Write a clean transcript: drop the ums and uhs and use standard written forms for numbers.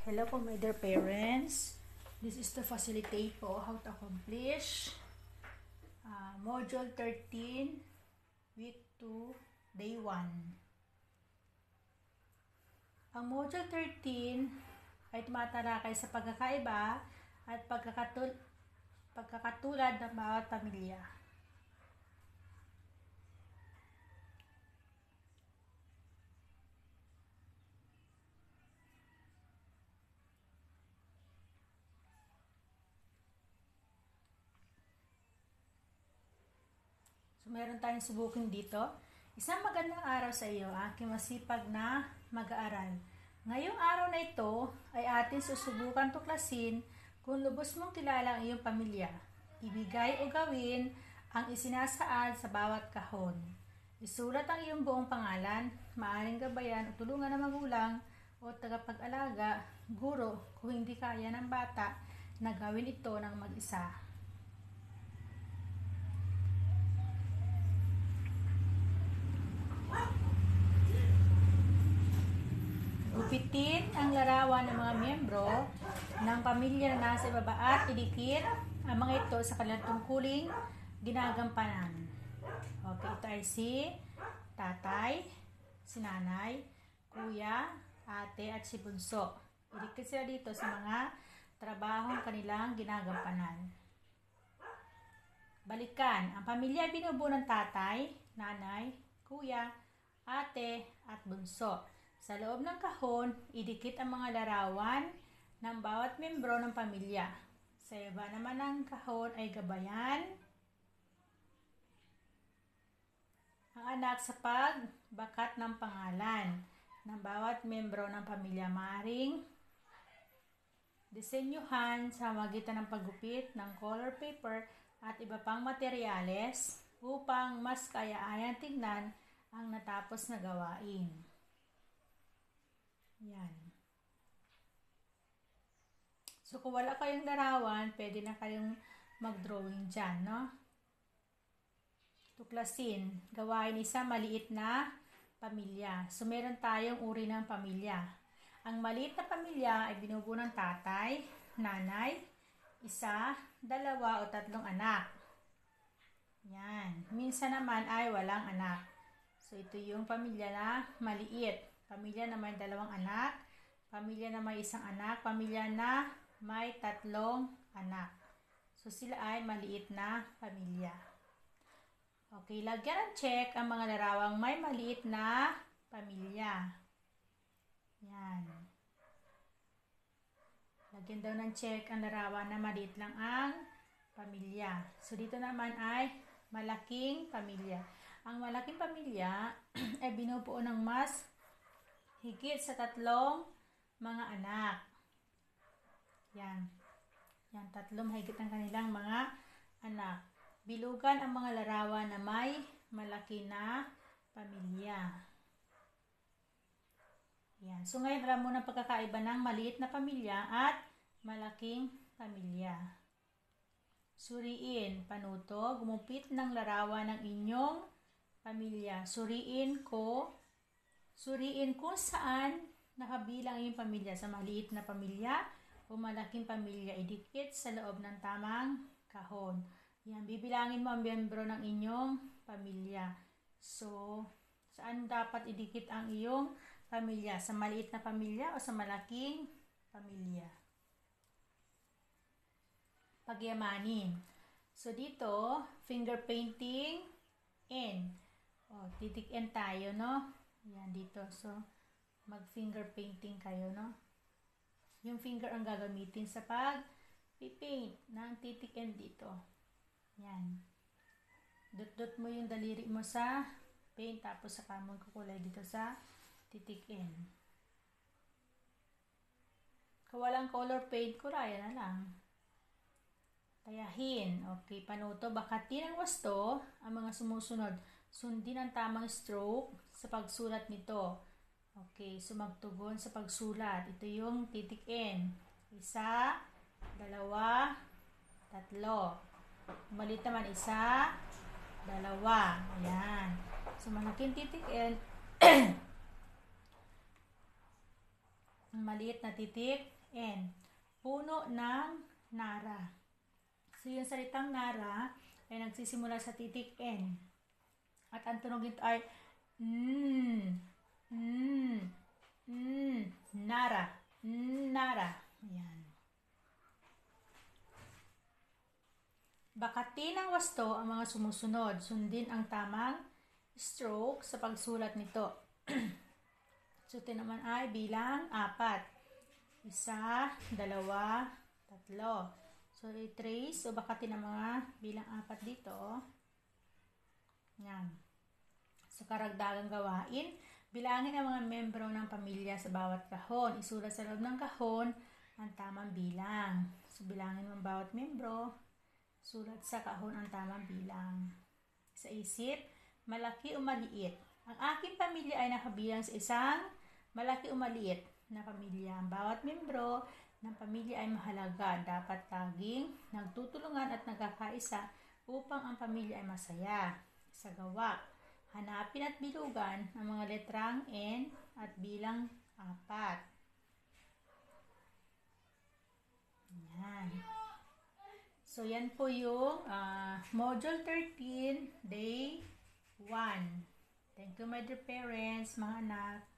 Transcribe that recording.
Hello po my dear parents. This is to facilitate po how to accomplish Module 13, Week 2, Day 1. Ang Module 13 ay tumatalakay sa pagkakaiba at pagkakatulad ng bawat pamilya. So, meron tayong subukin dito. Isang magandang araw sa iyo, aking masipag na mag-aaral. Ngayong araw na ito ay atin susubukan tuklasin kung lubos mong kilala ang iyong pamilya. Ibigay o gawin ang isinasaad sa bawat kahon. Isulat ang iyong buong pangalan, maaaring gabayan o tulungan ng magulang o tagapag-alaga, guro kung hindi kaya ng bata na gawin ito ng mag-isa. Gupitin ang larawan ng mga miyembro ng pamilya na nasa ibaba at idikit ang mga ito sa kanilang tungkuling ginagampanan. Okay, ito ay si tatay, si nanay, kuya, ate at si bunso. Idikit sila dito sa mga trabahong kanilang ginagampanan. Balikan, ang pamilya ay binubuo ng tatay, nanay, kuya, ate at bunso. Sa loob ng kahon, idikit ang mga larawan ng bawat membro ng pamilya. Sa iba naman ng kahon ay gabayan ang anak sa pagbakat ng pangalan ng bawat membro ng pamilya. Maaaring disenyuhan sa magitan ng paggupit ng color paper at iba pang materyales upang mas kaya-ayang tignan ang natapos na gawain. Yan. So, kung wala kayong larawan, pwede na kayong mag-drawing dyan, no? Tuklasin. Gawain isa maliit na pamilya. So, meron tayong uri ng pamilya. Ang maliit na pamilya ay binubuo ng tatay, nanay, isa, dalawa o tatlong anak. Yan. Minsan naman ay walang anak. So, ito yung pamilya na maliit. Pamilya na may dalawang anak, pamilya na may isang anak, pamilya na may tatlong anak. So, sila ay maliit na pamilya. Okay, lagyan ng check ang mga larawang may maliit na pamilya. Yan. Lagyan daw ng check ang larawan na maliit lang ang pamilya. So, dito naman ay malaking pamilya. Ang malaking pamilya ay binubuo ng mas higit sa tatlong mga anak. Yan. Yan, tatlong mahigit ang kanilang mga anak. Bilugan ang mga larawan na may malaki na pamilya. Yan. So, ngayon alam mo na pagkakaiba ng maliit na pamilya at malaking pamilya. Suriin, panuto, gumupit ng larawan ng inyong pamilya. Suriin kung saan nakabilang yung pamilya, sa maliit na pamilya o malaking pamilya. Idikit sa loob ng tamang kahon. Yan, bibilangin mo ang miyembro ng inyong pamilya. So, saan dapat idikit ang iyong pamilya? Sa maliit na pamilya o sa malaking pamilya? Pagyamanin. So, dito, finger painting in. O, titik N tayo, no? Yan dito. So, mag-finger painting kayo, no? Yung finger ang gagamitin sa pag-paint ng titik N dito. Yan. Dot-dot mo yung daliri mo sa paint, tapos saka mo kukulay dito sa titik N. Kung walang color paint, kurayan na lang. Tayahin. Okay, panuto. Bakatin ang wasto ang mga sumusunod. Sundin ang tamang stroke sa pagsulat nito. Okay, so magtugon sa pagsulat. Ito yung titik N. Isa, dalawa, tatlo. Malit naman isa, dalawa. Ayan. So malaking titik N. ang maliit na titik, N. Puno ng Nara. So, yung salitang Nara ay nagsisimula sa titik N. At ang tunog nito ay Nara. Nara. Ayan. Bakatin ng wasto ang mga sumusunod. Sundin ang tamang stroke sa pagsulat nito. So, ito naman ay bilang 4. 1, 2, 3. So, i-trace o bakatin ang mga bilang 4 dito. Yan. So, karagdagang gawain. Bilangin ang mga membro ng pamilya sa bawat kahon. Isulat sa loob ng kahon ang tamang bilang. So, bilangin mo ang bawat membro. Sulat sa kahon ang tamang bilang. Sa isip, malaki o maliit. Ang aking pamilya ay nakabilang sa isang malaki o maliit na pamilya. Ang bawat membro ng pamilya ay mahalaga. Dapat laging nagtutulungan at nagkakaisa upang ang pamilya ay masaya. Sa gawa, hanapin at bilugan ang mga letrang N at bilang 4. Yan. So, yan po yung Module 13, Day 1. Thank you, my dear parents, mga anak.